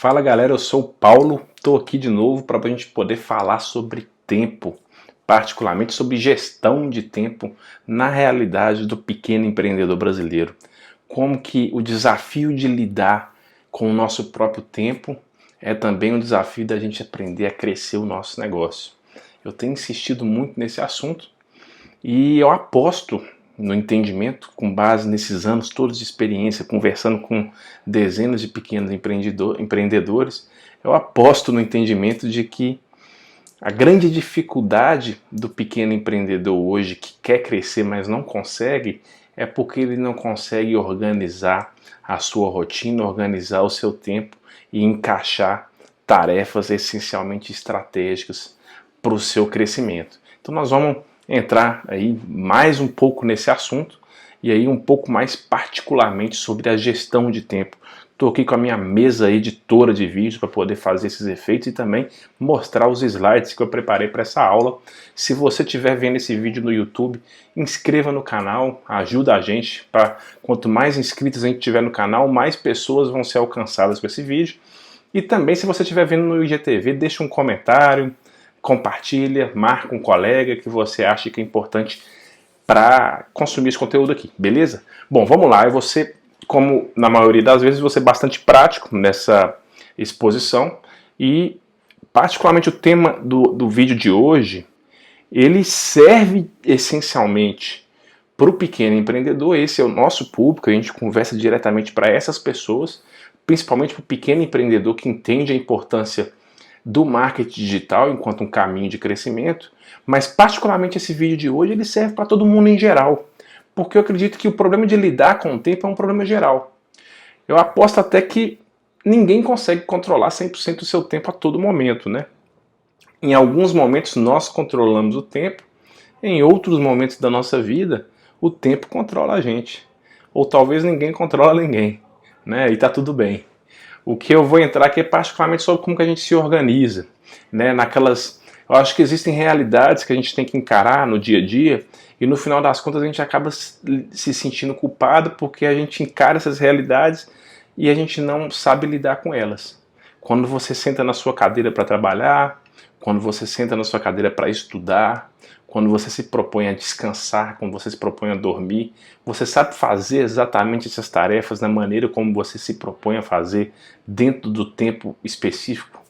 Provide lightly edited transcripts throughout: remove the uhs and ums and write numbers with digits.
Fala galera, eu sou o Paulo, estou aqui de novo para a gente poder falar sobre tempo, particularmente sobre gestão de tempo na realidade do pequeno empreendedor brasileiro. Como que o desafio de lidar com o nosso próprio tempo é também um desafio da gente aprender a crescer o nosso negócio. Eu tenho insistido muito nesse assunto e eu aposto no entendimento, com base nesses anos todos de experiência, conversando com dezenas de pequenos empreendedores, eu aposto no entendimento de que a grande dificuldade do pequeno empreendedor hoje que quer crescer, mas não consegue, é porque ele não consegue organizar a sua rotina, organizar o seu tempo e encaixar tarefas essencialmente estratégicas para o seu crescimento. Então nós vamos entrar aí mais um pouco nesse assunto e aí um pouco mais particularmente sobre a gestão de tempo. Estou aqui com a minha mesa editora de vídeo para poder fazer esses efeitos e também mostrar os slides que eu preparei para essa aula. Se você estiver vendo esse vídeo no YouTube, inscreva no canal, ajuda a gente. Quanto mais inscritos a gente tiver no canal, mais pessoas vão ser alcançadas com esse vídeo. E também, se você estiver vendo no IGTV, deixa um comentário, compartilha, marca um colega que você acha que é importante para consumir esse conteúdo aqui, beleza? Bom, vamos lá, eu vou ser, como na maioria das vezes, vou ser bastante prático nessa exposição e particularmente o tema do vídeo de hoje, ele serve essencialmente para o pequeno empreendedor. Esse é o nosso público, a gente conversa diretamente para essas pessoas, principalmente para o pequeno empreendedor que entende a importância do marketing digital enquanto um caminho de crescimento, mas particularmente esse vídeo de hoje ele serve para todo mundo em geral, porque eu acredito que o problema de lidar com o tempo é um problema geral. Eu aposto até que ninguém consegue controlar 100% do seu tempo a todo momento, né? Em alguns momentos nós controlamos o tempo, em outros momentos da nossa vida o tempo controla a gente, ou talvez ninguém controla ninguém, né? E tá tudo bem. O que eu vou entrar aqui é particularmente sobre como que a gente se organiza, né? Eu acho que existem realidades que a gente tem que encarar no dia a dia e no final das contas a gente acaba se sentindo culpado porque a gente encara essas realidades e a gente não sabe lidar com elas. Quando você senta na sua cadeira para trabalhar, quando você senta na sua cadeira para estudar, quando você se propõe a descansar, quando você se propõe a dormir, você sabe fazer exatamente essas tarefas da maneira como você se propõe a fazer dentro do tempo específico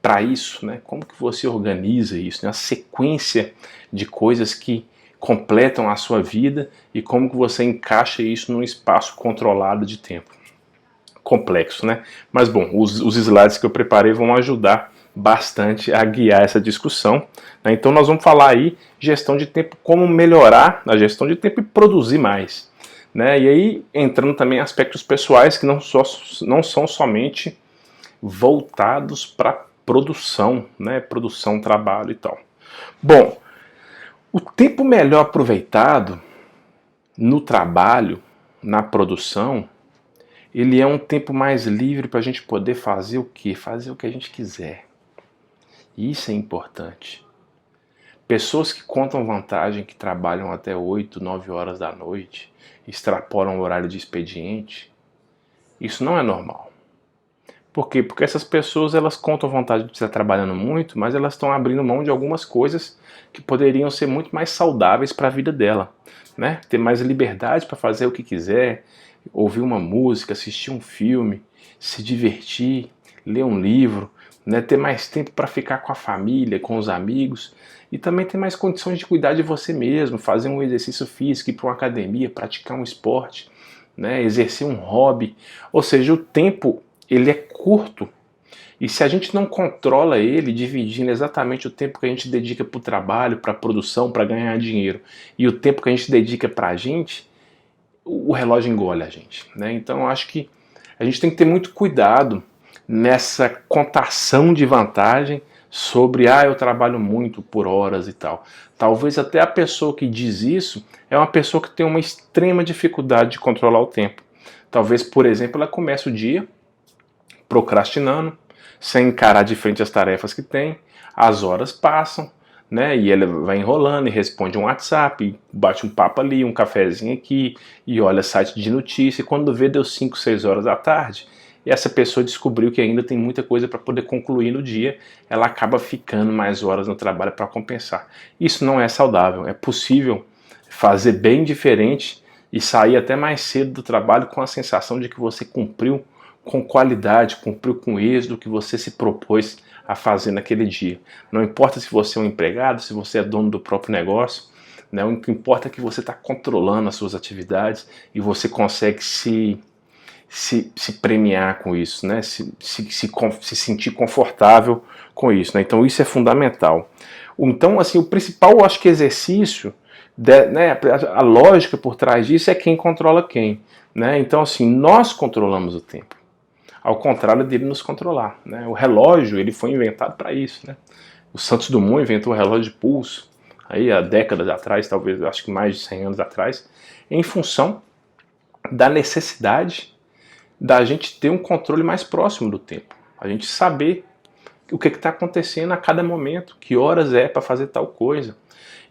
para isso, né? Como que você organiza isso, né? A sequência de coisas que completam a sua vida e como que você encaixa isso num espaço controlado de tempo. Complexo, né? Mas bom, os slides que eu preparei vão ajudar bastante a guiar essa discussão, né? Então nós vamos falar aí gestão de tempo, como melhorar a gestão de tempo e produzir mais, né? E aí entrando também aspectos pessoais que não são somente voltados para produção, né? Produção, trabalho e tal. Bom, o tempo melhor aproveitado no trabalho, na produção, ele é um tempo mais livre para a gente poder fazer o quê? Fazer o que a gente quiser. Isso é importante. Pessoas que contam vantagem, que trabalham até 8, 9 horas da noite, extrapolam o horário de expediente, isso não é normal. Por quê? Porque essas pessoas elas contam vantagem de estar trabalhando muito, mas elas estão abrindo mão de algumas coisas que poderiam ser muito mais saudáveis para a vida dela, né? Ter mais liberdade para fazer o que quiser, ouvir uma música, assistir um filme, se divertir, ler um livro, né, ter mais tempo para ficar com a família, com os amigos e também ter mais condições de cuidar de você mesmo, fazer um exercício físico, ir para uma academia, praticar um esporte, né, exercer um hobby. Ou seja, o tempo ele é curto e se a gente não controla ele, dividindo exatamente o tempo que a gente dedica para o trabalho, para a produção, para ganhar dinheiro e o tempo que a gente dedica para a gente, o relógio engole a gente, né? Então eu acho que a gente tem que ter muito cuidado nessa contação de vantagem sobre, eu trabalho muito por horas e tal. Talvez até a pessoa que diz isso é uma pessoa que tem uma extrema dificuldade de controlar o tempo. Talvez, por exemplo, ela comece o dia procrastinando, sem encarar de frente as tarefas que tem, as horas passam, né? E ela vai enrolando e responde um WhatsApp, bate um papo ali, um cafezinho aqui, e olha site de notícia, e quando vê deu 5, 6 horas da tarde, e essa pessoa descobriu que ainda tem muita coisa para poder concluir no dia, ela acaba ficando mais horas no trabalho para compensar. Isso não é saudável. É possível fazer bem diferente e sair até mais cedo do trabalho com a sensação de que você cumpriu com qualidade, cumpriu com êxito o que você se propôs a fazer naquele dia. Não importa se você é um empregado, se você é dono do próprio negócio, né? O que importa é que você está controlando as suas atividades e você consegue se premiar com isso, né? Se sentir confortável com isso, né? Então isso é fundamental. Então, assim, o principal, eu acho que exercício, né, a lógica por trás disso é quem controla quem, né? Então, assim, nós controlamos o tempo, ao contrário dele nos controlar, né? O relógio, ele foi inventado para isso, né? O Santos Dumont inventou o relógio de pulso, aí há décadas atrás, talvez, acho que mais de 100 anos atrás, em função da necessidade da gente ter um controle mais próximo do tempo, a gente saber o que está acontecendo a cada momento, que horas é para fazer tal coisa.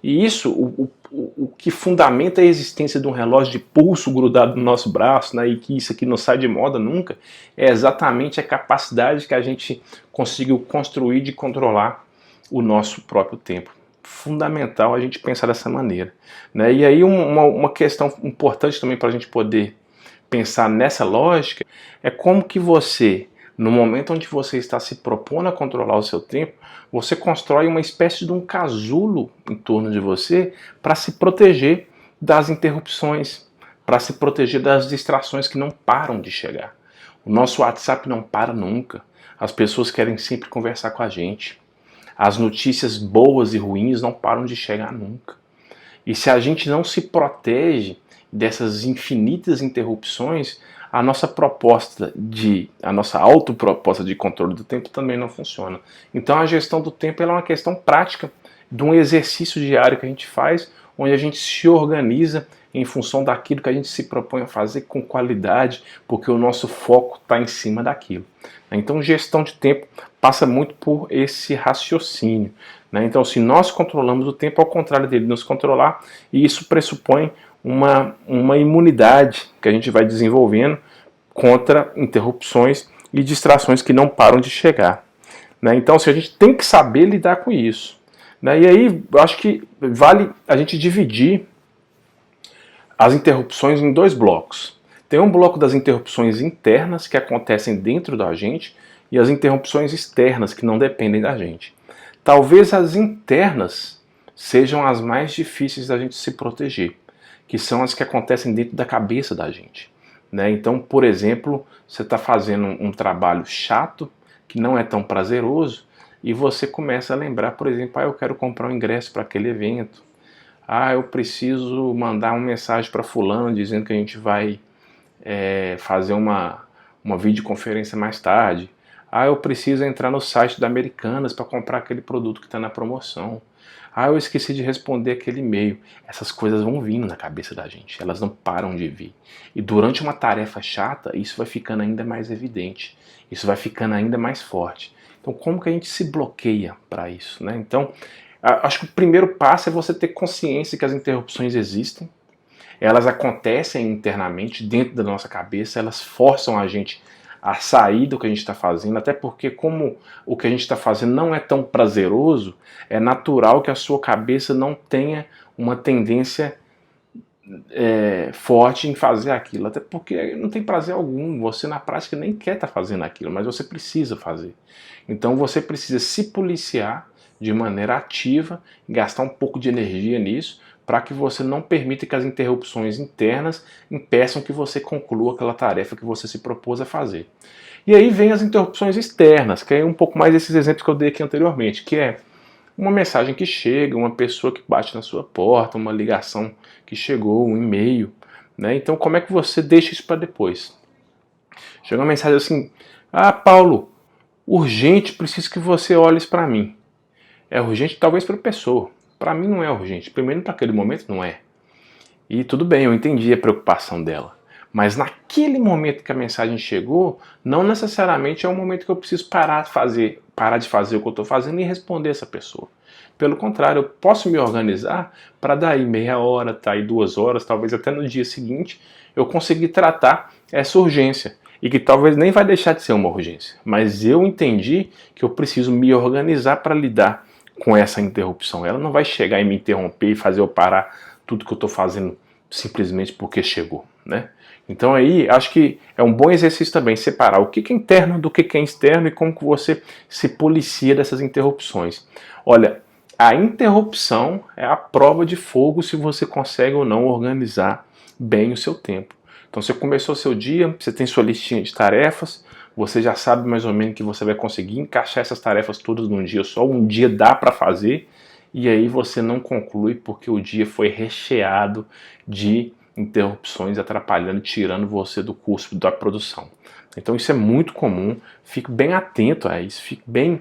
E isso, o que fundamenta a existência de um relógio de pulso grudado no nosso braço, né, e que isso aqui não sai de moda nunca, é exatamente a capacidade que a gente conseguiu construir de controlar o nosso próprio tempo. Fundamental a gente pensar dessa maneira, né? E aí uma questão importante também para a gente poder pensar nessa lógica é como que você, no momento onde você está se propondo a controlar o seu tempo, você constrói uma espécie de um casulo em torno de você para se proteger das interrupções, para se proteger das distrações que não param de chegar. O nosso WhatsApp não para nunca. As pessoas querem sempre conversar com a gente. As notícias boas e ruins não param de chegar nunca. E se a gente não se protege dessas infinitas interrupções, a nossa autoproposta de controle do tempo também não funciona. Então a gestão do tempo é uma questão prática de um exercício diário que a gente faz, onde a gente se organiza em função daquilo que a gente se propõe a fazer com qualidade, porque o nosso foco está em cima daquilo. Então gestão de tempo passa muito por esse raciocínio, né? Então se nós controlamos o tempo, ao contrário dele nos controlar, e isso pressupõe uma imunidade que a gente vai desenvolvendo contra interrupções e distrações que não param de chegar, né? Então, a gente tem que saber lidar com isso, né? E aí, eu acho que vale a gente dividir as interrupções em dois blocos. Tem um bloco das interrupções internas que acontecem dentro da gente e as interrupções externas que não dependem da gente. Talvez as internas sejam as mais difíceis da gente se proteger, que são as que acontecem dentro da cabeça da gente, né? Então, por exemplo, você está fazendo um trabalho chato, que não é tão prazeroso, e você começa a lembrar, por exemplo, eu quero comprar um ingresso para aquele evento, eu preciso mandar uma mensagem para fulano dizendo que a gente vai fazer uma videoconferência mais tarde, eu preciso entrar no site da Americanas para comprar aquele produto que está na promoção, eu esqueci de responder aquele e-mail. Essas coisas vão vindo na cabeça da gente, elas não param de vir. E durante uma tarefa chata, isso vai ficando ainda mais evidente, isso vai ficando ainda mais forte. Então, como que a gente se bloqueia para isso, né? Então, acho que o primeiro passo é você ter consciência que as interrupções existem, elas acontecem internamente, dentro da nossa cabeça, elas forçam a gente a sair do que a gente está fazendo, até porque como o que a gente está fazendo não é tão prazeroso, é natural que a sua cabeça não tenha uma tendência forte em fazer aquilo, até porque não tem prazer algum, você na prática nem quer estar fazendo aquilo, mas você precisa fazer. Então você precisa se policiar de maneira ativa, gastar um pouco de energia nisso, para que você não permita que as interrupções internas impeçam que você conclua aquela tarefa que você se propôs a fazer. E aí vem as interrupções externas, que é um pouco mais esses exemplos que eu dei aqui anteriormente, que é uma mensagem que chega, uma pessoa que bate na sua porta, uma ligação que chegou, um e-mail, né? Então como é que você deixa isso para depois? Chega uma mensagem assim, Paulo, urgente, preciso que você olhe isso para mim. É urgente talvez para a pessoa. Para mim não é urgente. Primeiro, para aquele momento, não é. E tudo bem, eu entendi a preocupação dela. Mas naquele momento que a mensagem chegou, não necessariamente é o momento que eu preciso parar de fazer o que eu estou fazendo e responder essa pessoa. Pelo contrário, eu posso me organizar para daí meia hora, 2 horas, talvez até no dia seguinte, eu conseguir tratar essa urgência. e que talvez nem vai deixar de ser uma urgência, mas eu entendi que eu preciso me organizar para lidar com essa interrupção. Ela não vai chegar e me interromper e fazer eu parar tudo que eu estou fazendo simplesmente porque chegou, né? Então aí acho que é um bom exercício também separar o que é interno do que é externo e como que você se policia dessas interrupções. Olha, a interrupção é a prova de fogo se você consegue ou não organizar bem o seu tempo. Então você começou o seu dia, você tem sua listinha de tarefas, você já sabe mais ou menos que você vai conseguir encaixar essas tarefas todas num dia só, um dia dá para fazer, e aí você não conclui porque o dia foi recheado de interrupções atrapalhando, tirando você do curso da produção. Então isso é muito comum, fique bem atento a isso, fique bem,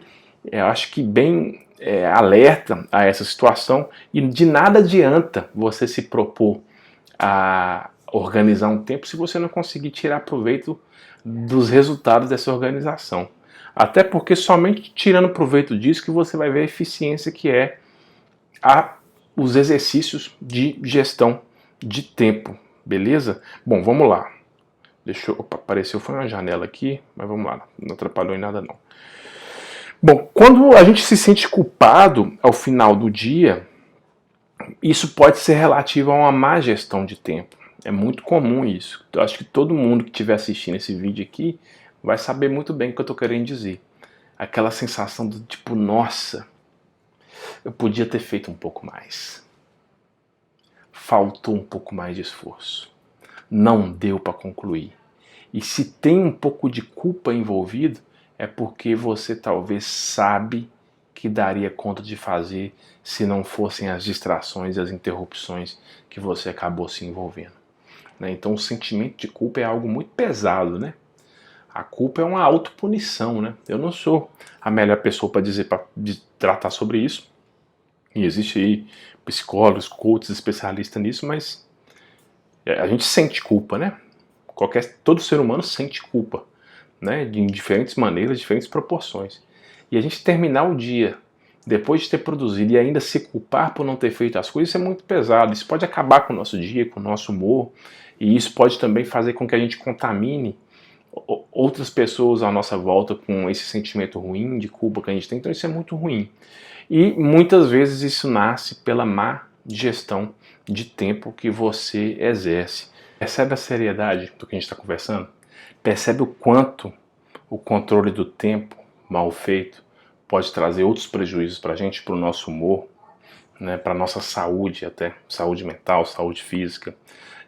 acho que bem alerta a essa situação, e de nada adianta você se propor a organizar um tempo se você não conseguir tirar proveito dos resultados dessa organização. Até porque somente tirando proveito disso que você vai ver a eficiência que é os exercícios de gestão de tempo, beleza? Bom, vamos lá. Apareceu, foi uma janela aqui, mas vamos lá, não atrapalhou em nada não. Bom, quando a gente se sente culpado ao final do dia, isso pode ser relativo a uma má gestão de tempo. É muito comum isso. Eu acho que todo mundo que estiver assistindo esse vídeo aqui vai saber muito bem o que eu estou querendo dizer. Aquela sensação do tipo, nossa, eu podia ter feito um pouco mais. Faltou um pouco mais de esforço. Não deu para concluir. E se tem um pouco de culpa envolvido, é porque você talvez sabe que daria conta de fazer se não fossem as distrações e as interrupções que você acabou se envolvendo. Então o sentimento de culpa é algo muito pesado, né? A culpa é uma autopunição, né? Eu não sou a melhor pessoa para tratar sobre isso. E existe aí psicólogos, coaches, especialistas nisso, mas a gente sente culpa, né? Todo ser humano sente culpa, né? De diferentes maneiras, diferentes proporções. E a gente terminar o dia depois de ter produzido e ainda se culpar por não ter feito as coisas, isso é muito pesado. Isso pode acabar com o nosso dia, com o nosso humor, e isso pode também fazer com que a gente contamine outras pessoas à nossa volta com esse sentimento ruim de culpa que a gente tem. Então isso é muito ruim. E muitas vezes isso nasce pela má gestão de tempo que você exerce. Percebe a seriedade do que a gente está conversando? Percebe o quanto o controle do tempo mal feito pode trazer outros prejuízos para a gente, para o nosso humor, né, para a nossa saúde, até saúde mental, saúde física,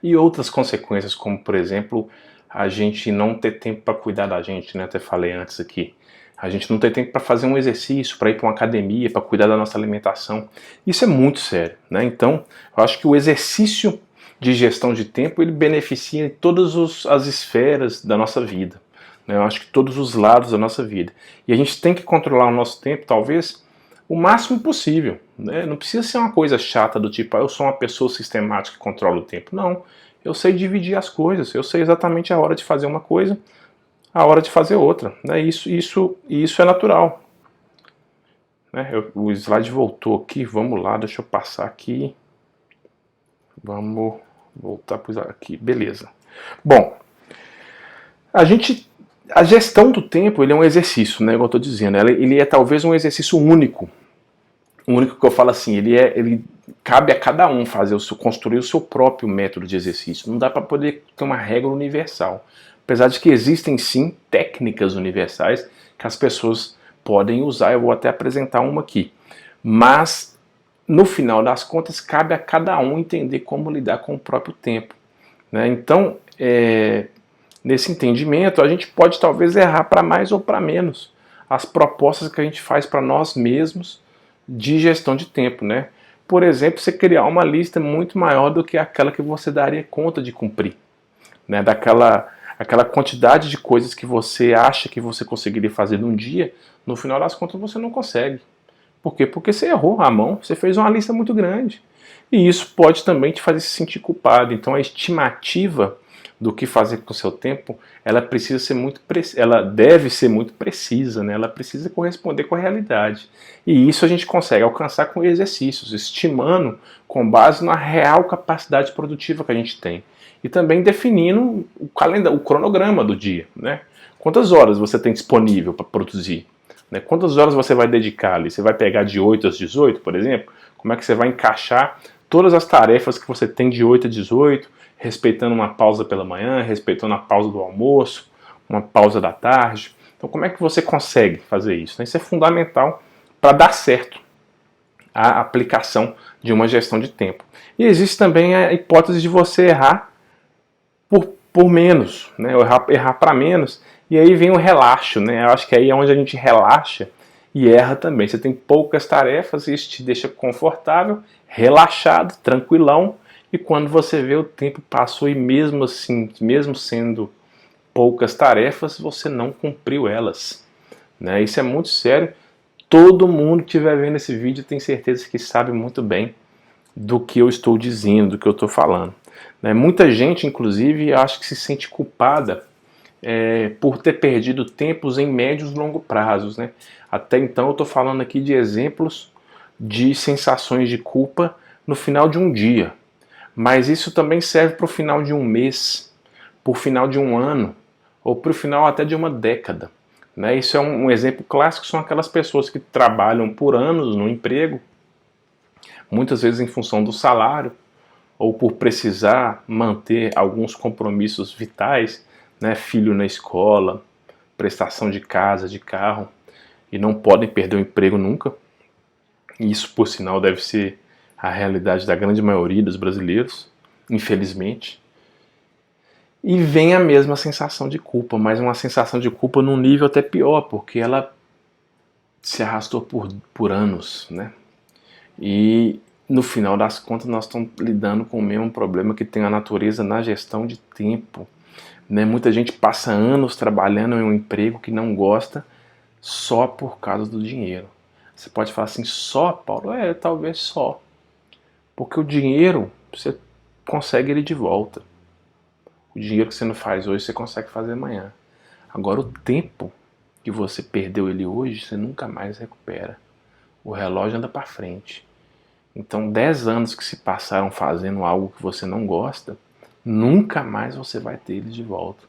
e outras consequências, como por exemplo, a gente não ter tempo para cuidar da gente, né, até falei antes aqui, a gente não ter tempo para fazer um exercício, para ir para uma academia, para cuidar da nossa alimentação. Isso é muito sério, né? Então, eu acho que o exercício de gestão de tempo, ele beneficia em todas as esferas da nossa vida. Eu acho que todos os lados da nossa vida. E a gente tem que controlar o nosso tempo, talvez, o máximo possível. Né? Não precisa ser uma coisa chata do tipo, eu sou uma pessoa sistemática que controla o tempo. Não, eu sei dividir as coisas, eu sei exatamente a hora de fazer uma coisa, a hora de fazer outra. Né? Isso é natural. Né? O slide voltou aqui, vamos lá, deixa eu passar aqui. Vamos voltar para o slide aqui, beleza. Bom, a gestão do tempo, ele é um exercício, né, igual eu estou dizendo, ele é talvez um exercício único. O único que eu falo assim, ele cabe a cada um construir o seu próprio método de exercício. Não dá para poder ter uma regra universal. Apesar de que existem sim técnicas universais que as pessoas podem usar, eu vou até apresentar uma aqui. Mas, no final das contas, cabe a cada um entender como lidar com o próprio tempo. Né? Então, nesse entendimento, a gente pode talvez errar para mais ou para menos as propostas que a gente faz para nós mesmos de gestão de tempo, né? Por exemplo, você criar uma lista muito maior do que aquela que você daria conta de cumprir, né? Aquela quantidade de coisas que você acha que você conseguiria fazer num dia, no final das contas você não consegue. Por quê? Porque você errou a mão, você fez uma lista muito grande. E isso pode também te fazer se sentir culpado. Então a estimativa do que fazer com o seu tempo, ela deve ser muito precisa, né? Ela precisa corresponder com a realidade. E isso a gente consegue alcançar com exercícios, estimando com base na real capacidade produtiva que a gente tem. e também definindo o calendário, o cronograma do dia, né? Quantas horas você tem disponível para produzir? Né? Quantas horas você vai dedicar ali? Você vai pegar de 8 às 18, por exemplo? Como é que você vai encaixar todas as tarefas que você tem de 8 a 18, respeitando uma pausa pela manhã, respeitando a pausa do almoço, uma pausa da tarde? Então, como é que você consegue fazer isso? Isso é fundamental para dar certo a aplicação de uma gestão de tempo. E existe também a hipótese de você errar por menos, né? Errar para menos, e aí vem o relaxo, né? Eu acho que aí é onde a gente relaxa e erra também. Você tem poucas tarefas, isso te deixa confortável, relaxado, tranquilão, e quando você vê o tempo passou e mesmo assim, mesmo sendo poucas tarefas, você não cumpriu elas, né? Isso é muito sério. Todo mundo que estiver vendo esse vídeo tem certeza que sabe muito bem do que eu estou dizendo, do que eu estou falando. Né? Muita gente, inclusive, acho que se sente culpada por ter perdido tempos em médios e longo prazos. Né? Até então eu estou falando aqui de exemplos de sensações de culpa no final de um dia. Mas isso também serve para o final de um mês, para o final de um ano, ou para o final até de uma década. Né? Isso é um exemplo clássico, são aquelas pessoas que trabalham por anos no emprego, muitas vezes em função do salário, ou por precisar manter alguns compromissos vitais, né? Filho na escola, prestação de casa, de carro, e não podem perder o emprego nunca. E isso, por sinal, deve ser a realidade da grande maioria dos brasileiros, infelizmente. E vem a mesma sensação de culpa, mas uma sensação de culpa num nível até pior, porque ela se arrastou por anos, né? E no final das contas nós estamos lidando com o mesmo problema que tem a natureza na gestão de tempo. Né? Muita gente passa anos trabalhando em um emprego que não gosta só por causa do dinheiro. Você pode falar assim, só, Paulo? Talvez só. Porque o dinheiro, você consegue ele de volta. O dinheiro que você não faz hoje, você consegue fazer amanhã. Agora, o tempo que você perdeu ele hoje, você nunca mais recupera. O relógio anda para frente. Então, 10 anos que se passaram fazendo algo que você não gosta, nunca mais você vai ter ele de volta.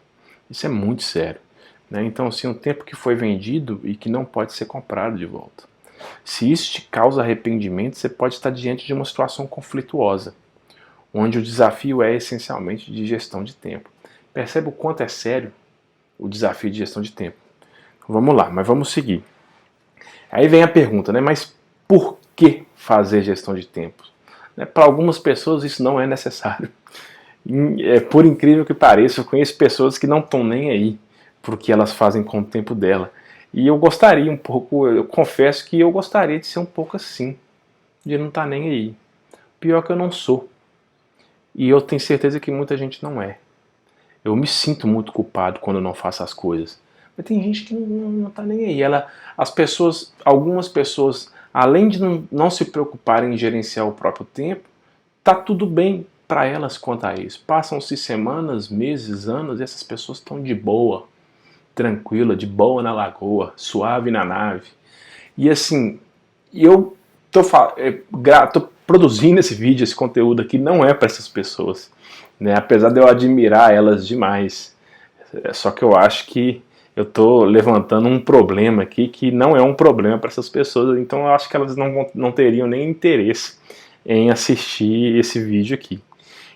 Isso é muito sério. Né? Então, assim, um tempo que foi vendido e que não pode ser comprado de volta. Se isso te causa arrependimento, você pode estar diante de uma situação conflituosa, onde o desafio é essencialmente de gestão de tempo. Percebe o quanto é sério o desafio de gestão de tempo? Vamos lá, mas vamos seguir. Aí vem a pergunta, né? Mas por que fazer gestão de tempo? Para algumas pessoas isso não é necessário. Por incrível que pareça, eu conheço pessoas que não estão nem aí para o que elas fazem com o tempo dela. E eu gostaria um pouco, eu confesso que eu gostaria de ser um pouco assim, de não estar nem aí. Pior que eu não sou. E eu tenho certeza que muita gente não é. Eu me sinto muito culpado quando eu não faço as coisas. Mas tem gente que não tá nem aí. Algumas pessoas, além de não se preocuparem em gerenciar o próprio tempo, tá tudo bem para elas quanto a isso. Passam-se semanas, meses, anos, e essas pessoas estão de boa, tranquila, de boa na lagoa, suave na nave. E assim, eu tô produzindo esse vídeo, esse conteúdo aqui, não é para essas pessoas, né? Apesar de eu admirar elas demais. Só que eu acho que eu estou levantando um problema aqui que não é um problema para essas pessoas, então eu acho que elas não teriam nem interesse em assistir esse vídeo aqui.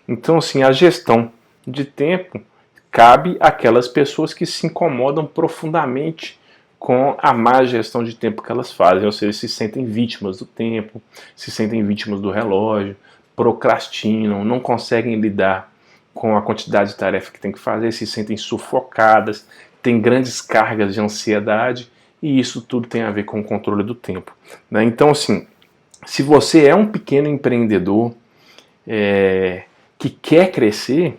Então, assim, a gestão de tempo cabe àquelas pessoas que se incomodam profundamente com a má gestão de tempo que elas fazem, ou seja, se sentem vítimas do tempo, se sentem vítimas do relógio, procrastinam, não conseguem lidar com a quantidade de tarefa que tem que fazer, se sentem sufocadas, têm grandes cargas de ansiedade, e isso tudo tem a ver com o controle do tempo. Né? Então, assim, se você é um pequeno empreendedor que quer crescer,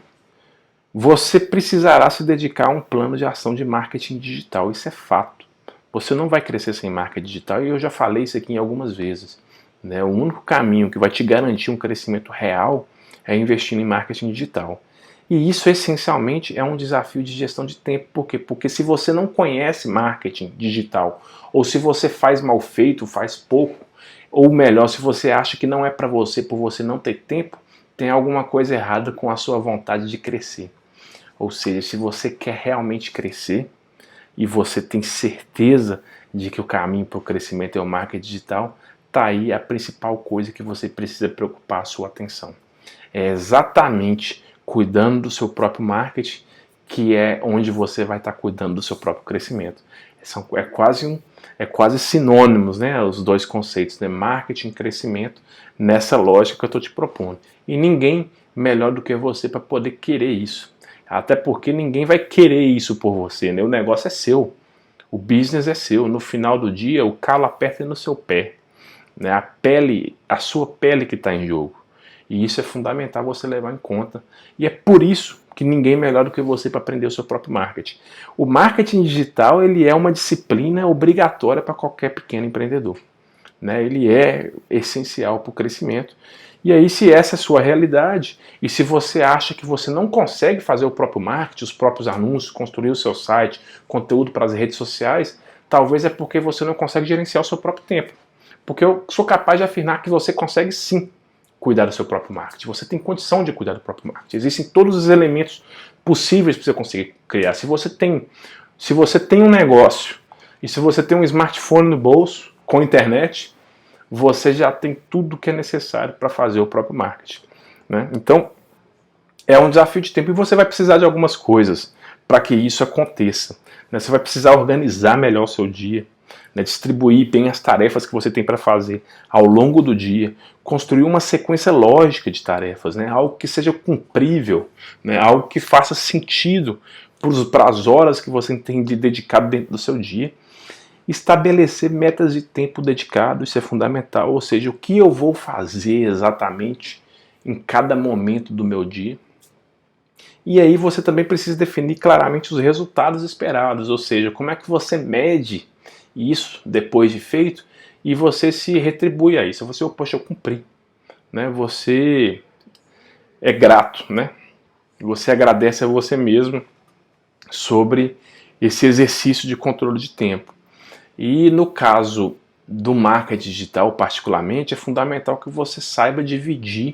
você precisará se dedicar a um plano de ação de marketing digital, isso é fato. Você não vai crescer sem marketing digital, e eu já falei isso aqui em algumas vezes. Né? O único caminho que vai te garantir um crescimento real é investir em marketing digital. E isso essencialmente é um desafio de gestão de tempo. Por quê? Porque se você não conhece marketing digital, ou se você faz mal feito, faz pouco, ou melhor, se você acha que não é para você por você não ter tempo, tem alguma coisa errada com a sua vontade de crescer. Ou seja, se você quer realmente crescer e você tem certeza de que o caminho para o crescimento é o marketing digital, tá aí a principal coisa que você precisa preocupar a sua atenção. É exatamente cuidando do seu próprio marketing que é onde você vai estar cuidando do seu próprio crescimento. É quase sinônimos, né, os dois conceitos, né, marketing e crescimento, nessa lógica que eu estou te propondo. E ninguém melhor do que você para poder querer isso. Até porque ninguém vai querer isso por você, né? O negócio é seu, o business é seu. No final do dia, o calo aperta no seu pé, né? A sua pele que está em jogo. E isso é fundamental você levar em conta. E é por isso que ninguém é melhor do que você para aprender o seu próprio marketing. O marketing digital, ele é uma disciplina obrigatória para qualquer pequeno empreendedor, né? Ele é essencial para o crescimento. E aí, se essa é a sua realidade, e se você acha que você não consegue fazer o próprio marketing, os próprios anúncios, construir o seu site, conteúdo para as redes sociais, talvez é porque você não consegue gerenciar o seu próprio tempo. Porque eu sou capaz de afirmar que você consegue sim cuidar do seu próprio marketing. Você tem condição de cuidar do próprio marketing. Existem todos os elementos possíveis para você conseguir criar. Se você tem um negócio e se você tem um smartphone no bolso com internet, você já tem tudo que é necessário para fazer o próprio marketing, né? Então, é um desafio de tempo e você vai precisar de algumas coisas para que isso aconteça, né? Você vai precisar organizar melhor o seu dia, né? Distribuir bem as tarefas que você tem para fazer ao longo do dia, construir uma sequência lógica de tarefas, né? Algo que seja cumprível, né? Algo que faça sentido para as horas que você tem de dedicado dentro do seu dia. Estabelecer metas de tempo dedicado, isso é fundamental, ou seja, o que eu vou fazer exatamente em cada momento do meu dia. E aí você também precisa definir claramente os resultados esperados, ou seja, como é que você mede isso depois de feito e você se retribui a isso. Você, poxa, eu cumpri, né? Você é grato, né? Você agradece a você mesmo sobre esse exercício de controle de tempo. E no caso do marketing digital particularmente, é fundamental que você saiba dividir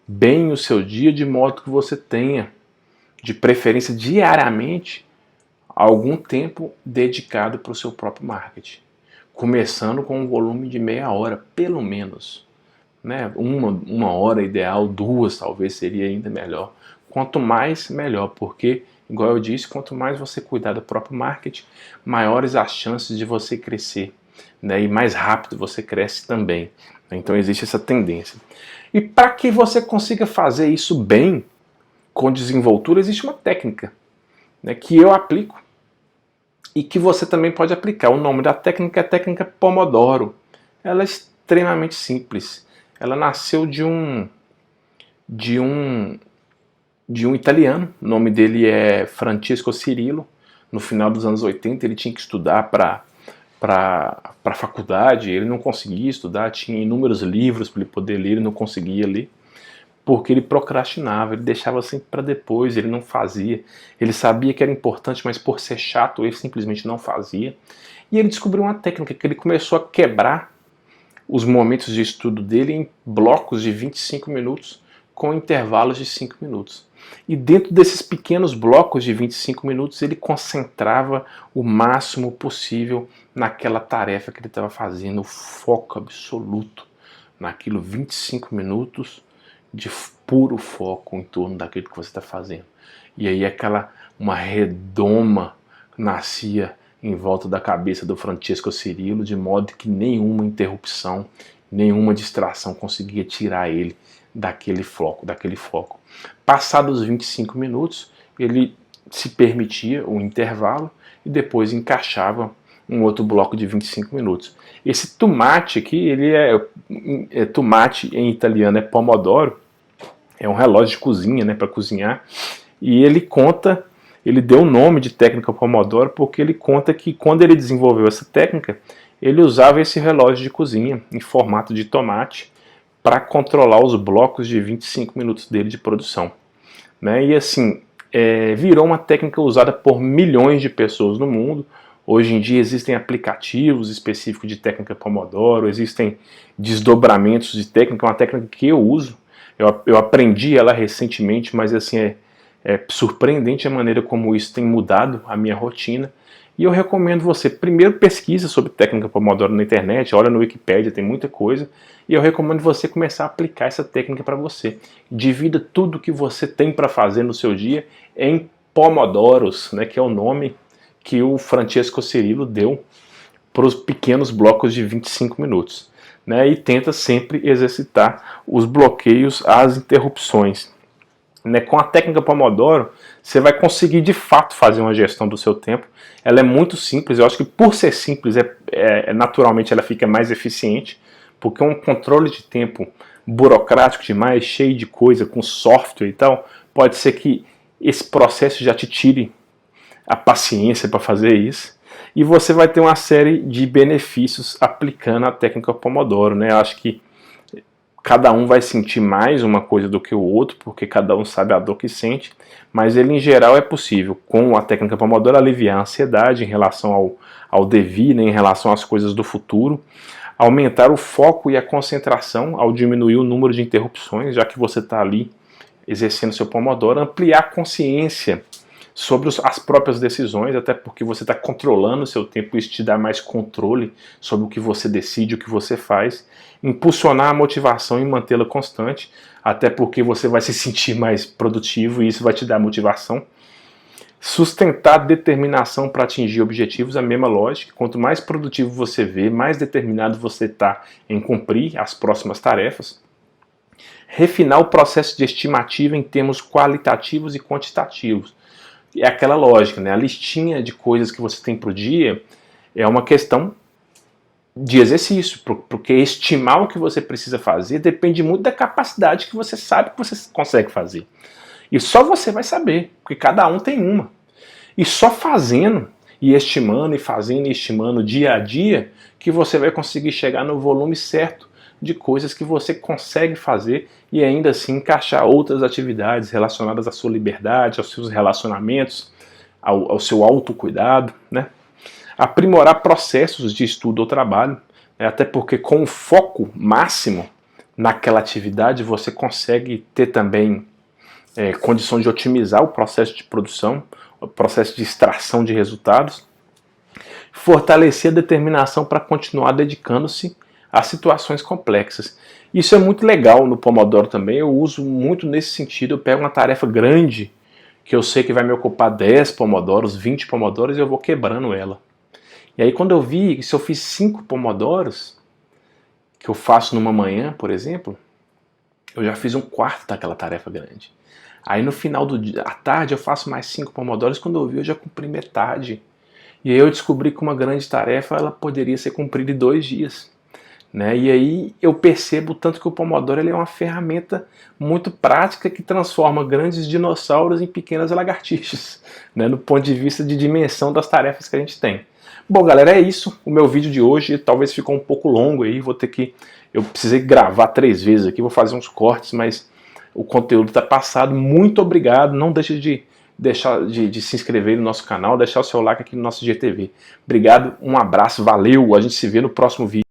bem o seu dia de modo que você tenha, de preferência diariamente, algum tempo dedicado para o seu próprio marketing. Começando com um volume de meia hora, pelo menos, né? Uma hora ideal, 2 talvez seria ainda melhor. Quanto mais, melhor, porque, igual eu disse, quanto mais você cuidar do próprio marketing, maiores as chances de você crescer, né? E mais rápido você cresce também. Então existe essa tendência. E para que você consiga fazer isso bem, com desenvoltura, existe uma técnica, né, que eu aplico e que você também pode aplicar. O nome da técnica é a técnica Pomodoro. Ela é extremamente simples. Ela nasceu de um italiano, o nome dele é Francesco Cirillo. No final dos anos 80 ele tinha que estudar para a faculdade, ele não conseguia estudar, tinha inúmeros livros para ele poder ler, ele não conseguia ler, porque ele procrastinava, ele deixava sempre para depois, ele não fazia. Ele sabia que era importante, mas por ser chato ele simplesmente não fazia. E ele descobriu uma técnica que ele começou a quebrar os momentos de estudo dele em blocos de 25 minutos com intervalos de 5 minutos. E dentro desses pequenos blocos de 25 minutos ele concentrava o máximo possível naquela tarefa que ele estava fazendo, o foco absoluto naquilo, 25 minutos de puro foco em torno daquilo que você está fazendo. E aí uma redoma nascia em volta da cabeça do Francesco Cirillo, de modo que nenhuma interrupção, nenhuma distração conseguia tirar ele daquele foco. Passados os 25 minutos, ele se permitia um intervalo e depois encaixava um outro bloco de 25 minutos. Esse tomate aqui, tomate em italiano é pomodoro, é um relógio de cozinha, né, para cozinhar, e ele deu o nome de técnica Pomodoro porque ele conta que quando ele desenvolveu essa técnica, ele usava esse relógio de cozinha em formato de tomate para controlar os blocos de 25 minutos dele de produção, né? E assim, virou uma técnica usada por milhões de pessoas no mundo. Hoje em dia existem aplicativos específicos de técnica Pomodoro, existem desdobramentos de técnica, uma técnica que eu uso, Eu aprendi ela recentemente, mas assim, é surpreendente a maneira como isso tem mudado a minha rotina. E eu recomendo você, primeiro pesquisa sobre técnica Pomodoro na internet, olha no Wikipedia, tem muita coisa. E eu recomendo você começar a aplicar essa técnica para você. Divida tudo que você tem para fazer no seu dia em pomodoros, né, que é o nome que o Francesco Cirillo deu para os pequenos blocos de 25 minutos. Né, e tenta sempre exercitar os bloqueios às interrupções. Né, com a técnica Pomodoro, você vai conseguir de fato fazer uma gestão do seu tempo. Ela é muito simples, eu acho que por ser simples, naturalmente ela fica mais eficiente, porque um controle de tempo burocrático demais, cheio de coisa, com software e tal, pode ser que esse processo já te tire a paciência para fazer isso, e você vai ter uma série de benefícios aplicando a técnica Pomodoro. Né? Eu acho que cada um vai sentir mais uma coisa do que o outro, porque cada um sabe a dor que sente, mas ele em geral é possível, com a técnica Pomodoro, aliviar a ansiedade em relação ao devir, né, em relação às coisas do futuro, aumentar o foco e a concentração ao diminuir o número de interrupções, já que você está ali exercendo seu Pomodoro, ampliar a consciência sobre as próprias decisões, até porque você está controlando o seu tempo, isso te dá mais controle sobre o que você decide, o que você faz, impulsionar a motivação e mantê-la constante, até porque você vai se sentir mais produtivo e isso vai te dar motivação. Sustentar determinação para atingir objetivos, a mesma lógica. Quanto mais produtivo você vê, mais determinado você está em cumprir as próximas tarefas. Refinar o processo de estimativa em termos qualitativos e quantitativos. É aquela lógica, né? A listinha de coisas que você tem por dia é uma questão de exercício, porque estimar o que você precisa fazer depende muito da capacidade que você sabe que você consegue fazer. E só você vai saber, porque cada um tem uma. E só fazendo, e estimando, e fazendo, e estimando dia a dia, que você vai conseguir chegar no volume certo de coisas que você consegue fazer e ainda assim encaixar outras atividades relacionadas à sua liberdade, aos seus relacionamentos, ao seu autocuidado, né? Aprimorar processos de estudo ou trabalho, né? Até porque com o foco máximo naquela atividade você consegue ter também condição de otimizar o processo de produção, o processo de extração de resultados. Fortalecer a determinação para continuar dedicando-se a situações complexas. Isso é muito legal no Pomodoro também, eu uso muito nesse sentido. Eu pego uma tarefa grande, que eu sei que vai me ocupar 10 pomodoros, 20 pomodoros, e eu vou quebrando ela. E aí quando eu vi, se eu fiz 5 pomodoros, que eu faço numa manhã, por exemplo, eu já fiz um quarto daquela tarefa grande. Aí no final do dia, à tarde, eu faço mais 5 pomodoros, quando eu vi, eu já cumpri metade. E aí eu descobri que uma grande tarefa, ela poderia ser cumprida em 2 dias. Né? E aí eu percebo tanto que o Pomodoro ele é uma ferramenta muito prática que transforma grandes dinossauros em pequenas lagartixas, né? No ponto de vista de dimensão das tarefas que a gente tem. Bom, galera, é isso. O meu vídeo de hoje talvez ficou um pouco longo aí, eu precisei gravar 3 vezes aqui, vou fazer uns cortes, mas o conteúdo está passado. Muito obrigado, não deixe de se inscrever no nosso canal, deixar o seu like aqui no nosso GTV. Obrigado, um abraço, valeu, a gente se vê no próximo vídeo.